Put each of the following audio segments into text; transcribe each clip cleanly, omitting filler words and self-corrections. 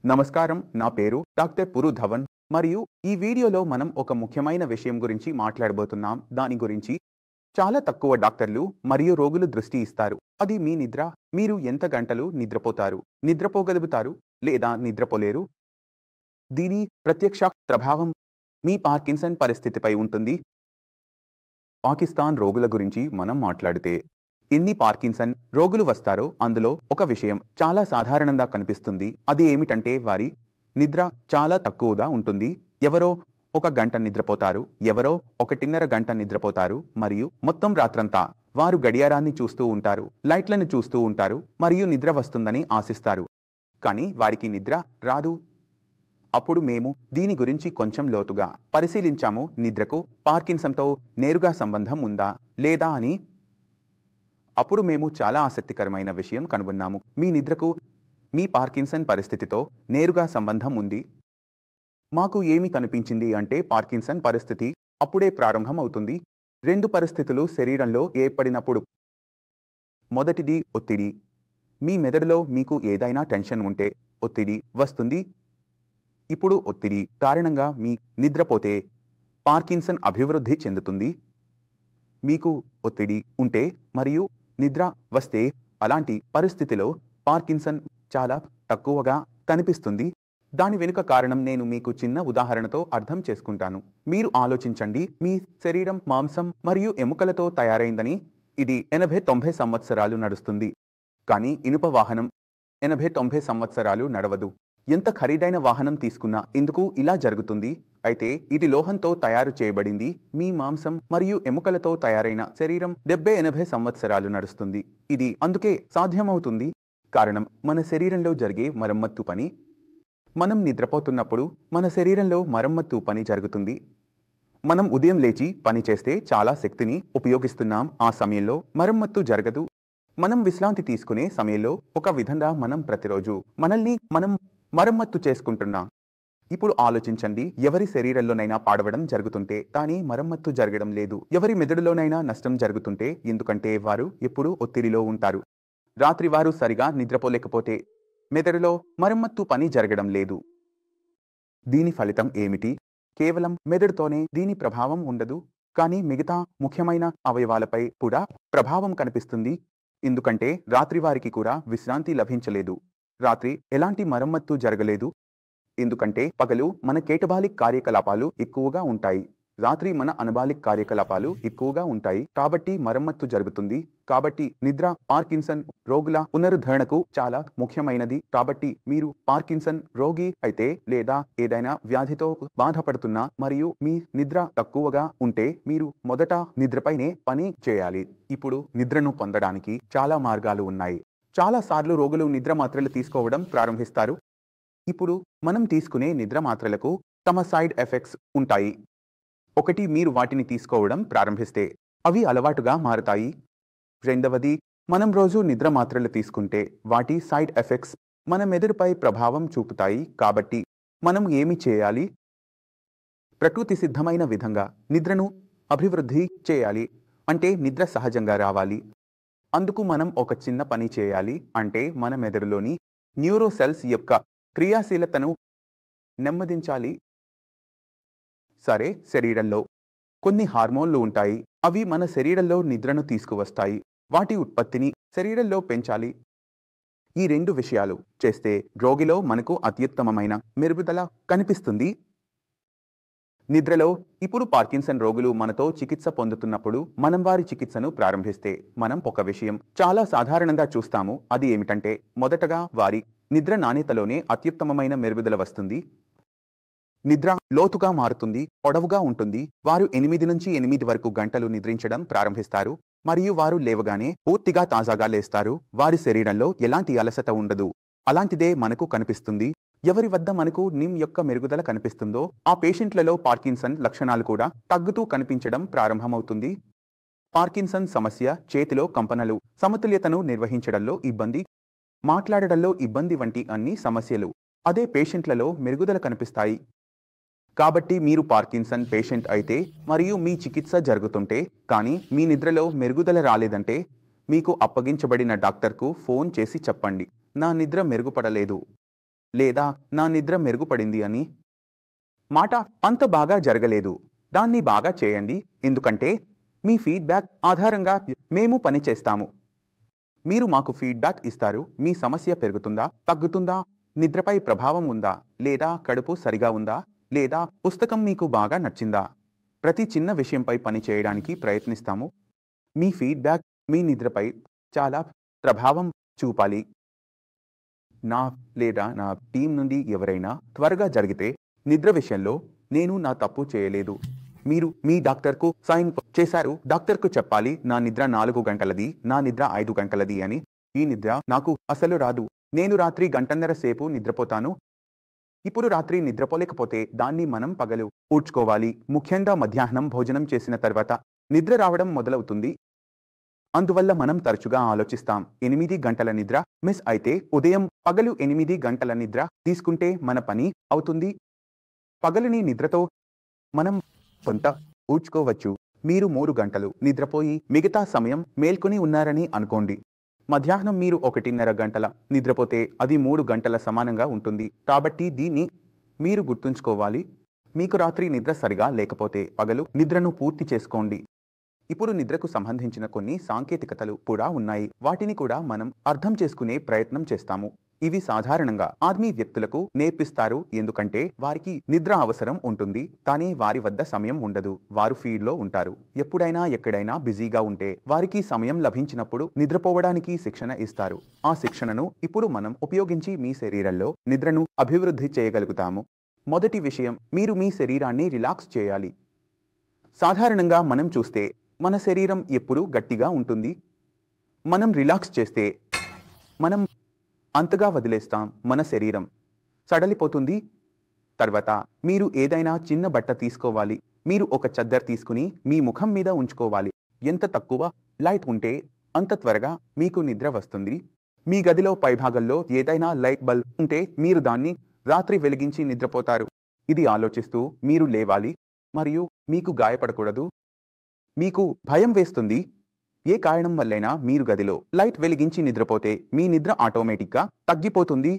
నమస్కారం. నా పేరు డాక్టర్ పురు ధవన్ మరియు ఈ వీడియోలో మనం ఒక ముఖ్యమైన విషయం గురించి మాట్లాడబోతున్నాం. దాని గురించి చాలా తక్కువ డాక్టర్లు మరియు రోగులు దృష్టి ఇస్తారు. అది మీ నిద్ర. మీరు ఎంత గంటలు నిద్రపోతారు, నిద్రపోగలుగుతారు లేదా నిద్రపోలేరు. దీని ప్రత్యక్ష ప్రభావం మీ పార్కిన్సన్ పరిస్థితిపై ఉంటుంది. పాకిస్తాన్ రోగుల గురించి మనం మాట్లాడితే ఎన్ని పార్కిన్సన్ రోగులు వస్తారో అందులో ఒక విషయం చాలా సాధారణంగా కనిపిస్తుంది. అది ఏమిటంటే వారి నిద్ర చాలా తక్కువగా ఉంటుంది. ఎవరో ఒక గంట నిద్రపోతారు, ఎవరో 1.5 గంట నిద్రపోతారు మరియు మొత్తం రాత్రంతా వారు గడియారాన్ని చూస్తూ ఉంటారు, లైట్లను చూస్తూ ఉంటారు మరియు నిద్ర వస్తుందని ఆశిస్తారు. కానీ వారికి నిద్ర రాదు. అప్పుడు మేము దీని గురించి కొంచెం లోతుగా పరిశీలించాము. నిద్రకు పార్కిన్సన్తో నేరుగా సంబంధం ఉందా లేదా అని. అప్పుడు మేము చాలా ఆసక్తికరమైన విషయం కనుగొన్నాము. మీ నిద్రకు మీ పార్కిన్సన్ పరిస్థితితో నేరుగా సంబంధం ఉంది. మాకు ఏమి కనిపించింది అంటే పార్కిన్సన్ పరిస్థితి అప్పుడే ప్రారంభం అవుతుంది. 2 పరిస్థితులు శరీరంలో ఏర్పడినప్పుడు. మొదటిది ఒత్తిడి. మీ మెదడులో మీకు ఏదైనా టెన్షన్ ఉంటే ఒత్తిడి వస్తుంది. ఇప్పుడు ఒత్తిడి కారణంగా మీ నిద్రపోతే పార్కిన్సన్ అభివృద్ధి చెందుతుంది. మీకు ఒత్తిడి ఉంటే మరియు నిద్ర వస్తే అలాంటి పరిస్థితిలో పార్కిన్సన్ చాలా తక్కువగా కనిపిస్తుంది. దాని వెనుక కారణం నేను మీకు చిన్న ఉదాహరణతో అర్థం చేసుకుంటాను. మీరు ఆలోచించండి, మీ శరీరం మాంసం మరియు ఎముకలతో తయారైందని. ఇది 80-90 సంవత్సరాలు నడుస్తుంది. కానీ ఇనుప వాహనం 80-90 సంవత్సరాలు నడవదు. ఎంత ఖరీదైన వాహనం తీసుకున్నా ఎందుకు ఇలా జరుగుతుంది? అయితే ఇది లోహంతో తయారు చేయబడింది. మీ మాంసం మరియు ఎముకలతో తయారైన శరీరం 70-80 సంవత్సరాలు నడుస్తుంది. ఇది అందుకే సాధ్యమవుతుంది. కారణం మన శరీరంలో జరిగే మరమ్మత్తు పని. మనం నిద్రపోతున్నప్పుడు మన శరీరంలో మరమ్మత్తు పని జరుగుతుంది. మనం ఉదయం లేచి పని చేస్తే చాలా శక్తిని ఉపయోగిస్తున్నాం. ఆ సమయంలో మరమ్మత్తు జరగదు. మనం విశ్రాంతి తీసుకునే సమయంలో ఒక విధంగా మనం ప్రతిరోజు మనల్ని మనం మరమ్మత్తు చేసుకుంటున్నాం. ఇప్పుడు ఆలోచించండి, ఎవరి శరీరంలోనైనా పాడవడం జరుగుతుంటే కానీ మరమ్మత్తు జరగడం లేదు. ఎవరి మెదడులోనైనా నష్టం జరుగుతుంటే, ఎందుకంటే వారు ఎప్పుడూ ఒత్తిడిలో ఉంటారు. రాత్రి వారు సరిగా నిద్రపోలేకపోతే మెదడులో మరమ్మత్తు పని జరగడం లేదు. దీని ఫలితం ఏమిటి? కేవలం మెదడుతోనే దీని ప్రభావం ఉండదు, కానీ మిగతా ముఖ్యమైన అవయవాలపై కూడా ప్రభావం కనిపిస్తుంది. ఎందుకంటే రాత్రి వారికి కూడా విశ్రాంతి లభించలేదు. రాత్రి ఎలాంటి మరమ్మత్తు జరగలేదు. ఎందుకంటే పగలు మన కేటబాలిక్ కార్యకలాపాలు ఎక్కువగా ఉంటాయి, రాత్రి మన అనబాలిక్ కార్యకలాపాలు ఎక్కువగా ఉంటాయి. కాబట్టి మరమ్మత్తు జరుగుతుంది. కాబట్టి నిద్ర పార్కిన్సన్ రోగుల పునరుద్ధరణకు చాలా ముఖ్యమైనది. కాబట్టి మీరు పార్కిన్సన్ రోగి అయితే లేదా ఏదైనా వ్యాధితో బాధపడుతున్నా మరియు మీ నిద్ర తక్కువగా ఉంటే మీరు మొదట నిద్రపైనే పని చేయాలి. ఇప్పుడు నిద్రను పొందడానికి చాలా మార్గాలు ఉన్నాయి. చాలా సార్లు రోగులు నిద్ర మాత్రలు తీసుకోవడం ప్రారంభిస్తారు. ఇప్పుడు మనం తీసుకునే నిద్ర మాత్రలకు తమ సైడ్ ఎఫెక్ట్స్ ఉంటాయి. ఒకటి, మీరు వాటిని తీసుకోవడం ప్రారంభిస్తే అవి అలవాటుగా మారతాయి. రెండవది, మనం రోజు నిద్ర మాత్రలు తీసుకుంటే వాటి సైడ్ ఎఫెక్ట్స్ మన మెదడుపై ప్రభావం చూపుతాయి. కాబట్టి మనం ఏమి చేయాలి? ప్రకృతి సిద్ధమైన విధంగా నిద్రను అభివృద్ధి చేయాలి. అంటే నిద్ర సహజంగా రావాలి. అందుకు మనం ఒక చిన్న పని చేయాలి. అంటే మన మెదడులోని న్యూరోసెల్స్ యొక్క క్రియాశీలతను నెమ్మదించాలి. సరే, శరీరంలో కొన్ని హార్మోన్లు ఉంటాయి. అవి మన శరీరంలో నిద్రను తీసుకువస్తాయి. వాటి ఉత్పత్తిని శరీరంలో పెంచాలి. ఈ 2 విషయాలు చేస్తే రోగిలో మనకు అత్యుత్తమమైన మెరుగుదల కనిపిస్తుంది. నిద్రలో ఇప్పుడు పార్కిన్సన్ రోగులు మనతో చికిత్స పొందుతున్నప్పుడు మనం వారి చికిత్సను ప్రారంభిస్తే మనం ఒక విషయం చాలా సాధారణంగా చూస్తాము. అది ఏమిటంటే మొదటగా వారి నిద్ర నాణ్యతలోనే అత్యుత్తమమైన మెరుగుదల వస్తుంది. నిద్ర లోతుగా మారుతుంది, పొడవుగా ఉంటుంది. వారు 8 నుంచి 8 వరకు గంటలు నిద్రించడం ప్రారంభిస్తారు మరియు వారు లేవగానే పూర్తిగా తాజాగా లేస్తారు. వారి శరీరంలో ఎలాంటి అలసట ఉండదు. అలాంటిదే మనకు కనిపిస్తుంది. ఎవరి వద్ద మనకు నిమ్ యొక్క మెరుగుదల కనిపిస్తుందో ఆ పేషెంట్లలో పార్కిన్సన్ లక్షణాలు కూడా తగ్గుతూ కనిపించడం ప్రారంభమవుతుంది. పార్కిన్సన్ సమస్య చేతిలో కంపనలు, సమతుల్యతను నిర్వహించడంలో ఇబ్బంది, మాట్లాడడంలో ఇబ్బంది వంటి అన్ని సమస్యలు అదే పేషెంట్లలో మెరుగుదల కనిపిస్తాయి. కాబట్టి మీరు పార్కిన్సన్ పేషెంట్ అయితే మరియు మీ చికిత్స జరుగుతుంటే కానీ మీ నిద్రలో మెరుగుదల రాలేదంటే మీకు అప్పగించబడిన డాక్టర్కు ఫోన్ చేసి చెప్పండి, నా నిద్ర మెరుగుపడలేదు. లేదా నా నిద్ర మెరుగుపడింది అని మాట అంత బాగా జరగలేదు. దాన్ని బాగా చేయండి, ఎందుకంటే మీ ఫీడ్‌బ్యాక్ ఆధారంగా మేము పని చేస్తాము. మీరు మాకు ఫీడ్‌బ్యాక్ ఇస్తారు. మీ సమస్య పెరుగుతుందా? తగ్గుతుందా? నిద్రపై ప్రభావం ఉందా? లేదా కడుపు సరిగా ఉందా? లేదా పుస్తకం మీకు బాగా నచ్చిందా? ప్రతి చిన్న విషయంపై పని చేయడానికి ప్రయత్నిస్తాము. మీ ఫీడ్‌బ్యాక్ మీ నిద్రపై చాలా ప్రభావం చూపాలి. నా లేదా నా టీం నుండి ఎవరైనా త్వరగా జరిగితే నిద్ర విషయంలో నేను నా తప్పు చేయలేదు. మీరు మీ డాక్టర్కు సైన్ చేశారు. డాక్టర్కు చెప్పాలి నా నిద్ర 4 గంటలది, నా నిద్ర 5 గంటలది అని. ఈ నిద్ర నాకు అసలు రాదు. నేను రాత్రి గంటన్నర సేపు నిద్రపోతాను. ఇప్పుడు రాత్రి నిద్రపోలేకపోతే దాన్ని మనం పగలు పూడ్చుకోవాలి. ముఖ్యంగా మధ్యాహ్నం భోజనం చేసిన తర్వాత నిద్ర రావడం మొదలవుతుంది. అందువల్ల మనం తరచుగా ఆలోచిస్తాం 8 గంటల నిద్ర మిస్ అయితే ఉదయం పగలు 8 గంటల నిద్ర తీసుకుంటే మన పని అవుతుంది. పగలుని నిద్రతో మనం కొంత ఊడ్చుకోవచ్చు. మీరు 3 గంటలు నిద్రపోయి మిగతా సమయం మేల్కొని ఉన్నారని అనుకోండి. మధ్యాహ్నం మీరు 1.5 గంటల నిద్రపోతే అది 3 గంటల సమానంగా ఉంటుంది. కాబట్టి దీన్ని మీరు గుర్తుంచుకోవాలి. మీకు రాత్రి నిద్ర సరిగా లేకపోతే పగలు నిద్రను పూర్తి చేసుకోండి. ఇప్పుడు నిద్రకు సంబంధించిన కొన్ని సాంకేతికతలు కూడా ఉన్నాయి. వాటిని కూడా మనం అర్థం చేసుకునే ప్రయత్నం చేస్తాము. ఇవి సాధారణంగా ఆర్మీ వ్యక్తులకు నేర్పిస్తారు, ఎందుకంటే వారికి నిద్ర అవసరం ఉంటుంది, కానీ వారి వద్ద సమయం ఉండదు. వారు ఫీల్డ్లో ఉంటారు. ఎప్పుడైనా ఎక్కడైనా బిజీగా ఉంటే వారికి సమయం లభించినప్పుడు నిద్రపోవడానికి శిక్షణ ఇస్తారు. ఆ శిక్షణను ఇప్పుడు మనం ఉపయోగించి మీ శరీరంలో నిద్రను అభివృద్ధి చేయగలుగుతాము. మొదటి విషయం, మీరు మీ శరీరాన్ని రిలాక్స్ చేయాలి. సాధారణంగా మనం చూస్తే మన శరీరం ఎప్పుడూ గట్టిగా ఉంటుంది. మనం రిలాక్స్ చేస్తే మనం అంతగా వదిలేస్తాం. మన శరీరం సడలిపోతుంది. తర్వాత మీరు ఏదైనా చిన్న బట్ట తీసుకోవాలి. మీరు ఒక చద్దర్ తీసుకుని మీ ముఖం మీద ఉంచుకోవాలి. ఎంత తక్కువ లైట్ ఉంటే అంత త్వరగా మీకు నిద్ర వస్తుంది. మీ గదిలో పైభాగంలో ఏదైనా లైట్ బల్బ్ ఉంటే మీరు దాన్ని రాత్రి వెలిగించి నిద్రపోతారు. ఇది ఆలోచిస్తూ మీరు లేవాలి మరియు మీకు గాయపడకూడదు. మీకు భయం వేస్తుంది. ఏ కారణం వల్లైనా మీరు గదిలో లైట్ వెలిగించి నిద్రపోతే మీ నిద్ర ఆటోమేటిక్గా తగ్గిపోతుంది.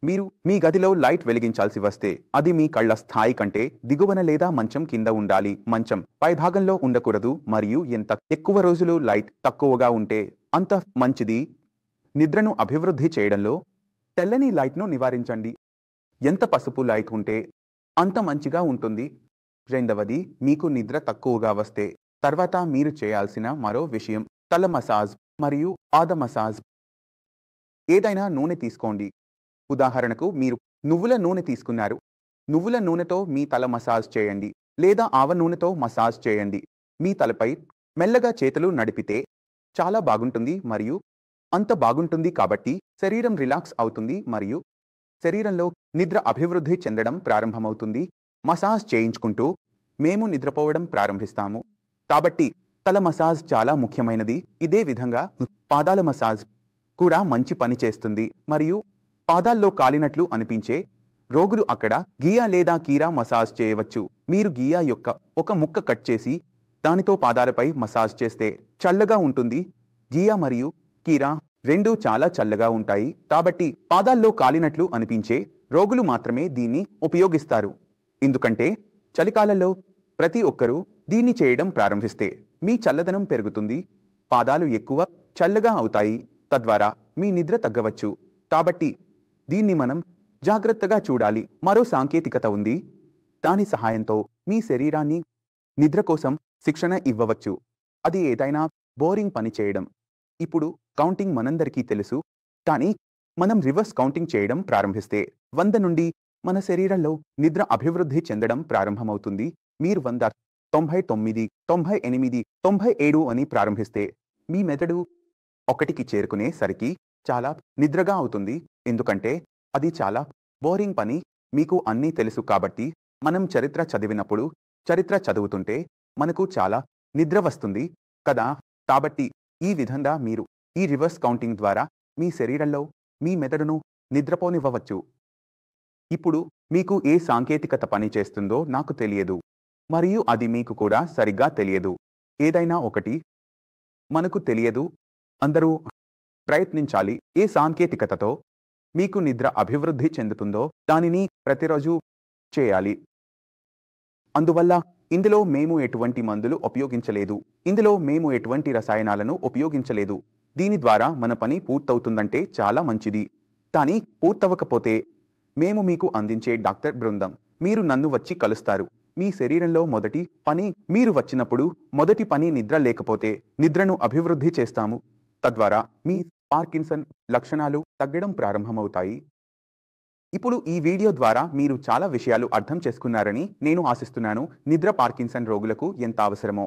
మీరు మీ గదిలో లైట్ వెలిగించాల్సి వస్తే అది మీ కళ్ళ స్థాయి కంటే దిగువన లేదా మంచం కింద ఉండాలి. మంచం పైభాగంలో ఉండకూడదు మరియు ఎంత ఎక్కువ రోజులు లైట్ తక్కువగా ఉంటే అంత మంచిది. నిద్రను అభివృద్ధి చేయడంలో తెల్లని లైట్ను నివారించండి. ఎంత పసుపు లైట్ ఉంటే అంత మంచిగా ఉంటుంది. రెండవది, మీకు నిద్ర తక్కువగా వస్తే తర్వాత మీరు చేయాల్సిన మరో విషయం తల మసాజ్ మరియు పాద మసాజ్. ఏదైనా నూనె తీసుకోండి. ఉదాహరణకు మీరు నువ్వుల నూనె తీసుకున్నారు. నువ్వుల నూనెతో మీ తల మసాజ్ చేయండి లేదా ఆవ నూనెతో మసాజ్ చేయండి. మీ తలపై మెల్లగా చేతులు నడిపితే చాలా బాగుంటుంది మరియు అంత బాగుంటుంది కాబట్టి శరీరం రిలాక్స్ అవుతుంది మరియు శరీరంలో నిద్ర అభివృద్ధి చెందడం ప్రారంభమవుతుంది. మసాజ్ చేయించుకుంటూ మేము నిద్రపోవడం ప్రారంభిస్తాము. కాబట్టి తల మసాజ్ చాలా ముఖ్యమైనది. ఇదే విధంగా పాదాల మసాజ్ కూడా మంచి పని చేస్తుంది మరియు పాదాల్లో కాలినట్లు అనిపించే రోగులు అక్కడ గియా లేదా కీరా మసాజ్ చేయవచ్చు. మీరు గియా యొక్క ఒక ముక్క కట్ చేసి దానితో పాదాలపై మసాజ్ చేస్తే చల్లగా ఉంటుంది. గియా మరియు కీరా రెండూ చాలా చల్లగా ఉంటాయి. కాబట్టి పాదాల్లో కాలినట్లు అనిపించే రోగులు మాత్రమే దీన్ని ఉపయోగిస్తారు. ఎందుకంటే చలికాలంలో ప్రతి ఒక్కరూ దీన్ని చేయడం ప్రారంభిస్తే మీ చల్లదనం పెరుగుతుంది. పాదాలు ఎక్కువ చల్లగా అవుతాయి. తద్వారా మీ నిద్ర తగ్గవచ్చు. కాబట్టి దీన్ని మనం జాగ్రత్తగా చూడాలి. మరో సాంకేతికత ఉంది. దాని సహాయంతో మీ శరీరాన్ని నిద్ర కోసం శిక్షణ ఇవ్వవచ్చు. అది ఏదైనా బోరింగ్ పని చేయడం. ఇప్పుడు కౌంటింగ్ మనందరికీ తెలుసు, కానీ మనం రివర్స్ కౌంటింగ్ చేయడం ప్రారంభిస్తే 100 నుండి మన శరీరంలో నిద్ర అభివృద్ధి చెందడం ప్రారంభమవుతుంది. మీరు 100, 99, 98, 97 అని ప్రారంభిస్తే మీ మెదడు 1కి చేరుకునేసరికి చాలా నిద్రగా అవుతుంది. ఎందుకంటే అది చాలా బోరింగ్ పని. మీకు అన్నీ తెలుసు కాబట్టి మనం చరిత్ర చదివినప్పుడు చరిత్ర చదువుతుంటే మనకు చాలా నిద్ర వస్తుంది కదా. కాబట్టి ఈ విధంగా మీరు ఈ రివర్స్ కౌంటింగ్ ద్వారా మీ శరీరంలో మీ మెదడును నిద్రపోనివ్వవచ్చు. ఇప్పుడు మీకు ఏ సాంకేతికత పని చేస్తుందో నాకు తెలియదు మరియు అది మీకు కూడా సరిగ్గా తెలియదు. ఏదైనా ఒకటి మనకు తెలియదు. అందరూ ప్రయత్నించాలి. ఏ సాంకేతికతతో మీకు నిద్ర అభివృద్ధి చెందుతుందో దానిని ప్రతిరోజు చేయాలి. అందువల్ల ఇందులో మేము ఎటువంటి మందులు ఉపయోగించలేదు. ఇందులో మేము ఎటువంటి రసాయనాలను ఉపయోగించలేదు. దీని ద్వారా మన పని పూర్తవుతుందంటే చాలా మంచిది. కానీ పూర్తవకపోతే మేము మీకు అందించే డాక్టర్ బృందం మీరు నన్ను వచ్చి కలుస్తారు. మీ శరీరంలో మొదటి పని మీరు వచ్చినప్పుడు మొదటి పని నిద్ర లేకపోతే నిద్రను అభివృద్ధి చేస్తాము. తద్వారా మీ పార్కిన్సన్ లక్షణాలు తగ్గడం ప్రారంభమవుతాయి. ఇప్పుడు ఈ వీడియో ద్వారా మీరు చాలా విషయాలు అర్థం చేసుకున్నారని నేను ఆశిస్తున్నాను. నిద్ర పార్కిన్సన్ రోగులకు ఎంత అవసరమో,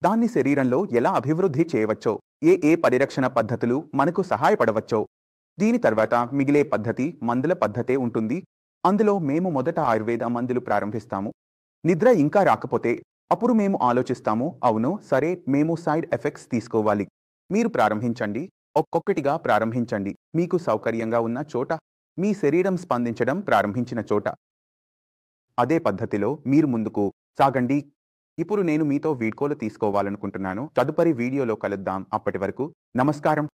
దాన్ని శరీరంలో ఎలా అభివృద్ధి చేయవచ్చో, ఏ పరిరక్షణ పద్ధతులు మనకు సహాయపడవచ్చో. దీని తర్వాత మిగిలే పద్ధతి మందుల పద్ధతే ఉంటుంది. అందులో మేము మొదట ఆయుర్వేద మందులు ప్రారంభిస్తాము. నిద్ర ఇంకా రాకపోతే అప్పుడు మేము ఆలోచిస్తాము, అవును సరే మేము సైడ్ ఎఫెక్ట్స్ తీసుకోవాలి. మీరు ప్రారంభించండి, ఒక్కొక్కటిగా ప్రారంభించండి. మీకు సౌకర్యంగా ఉన్న చోట, మీ శరీరం స్పందించడం ప్రారంభించిన చోట. అదే పద్ధతిలో మీరు ముందుకు సాగండి. ఇప్పుడు నేను మీతో వీడ్కోలు తీసుకోవాలనుకుంటున్నాను. తదుపరి వీడియోలో కలుద్దాం. అప్పటి వరకు నమస్కారం.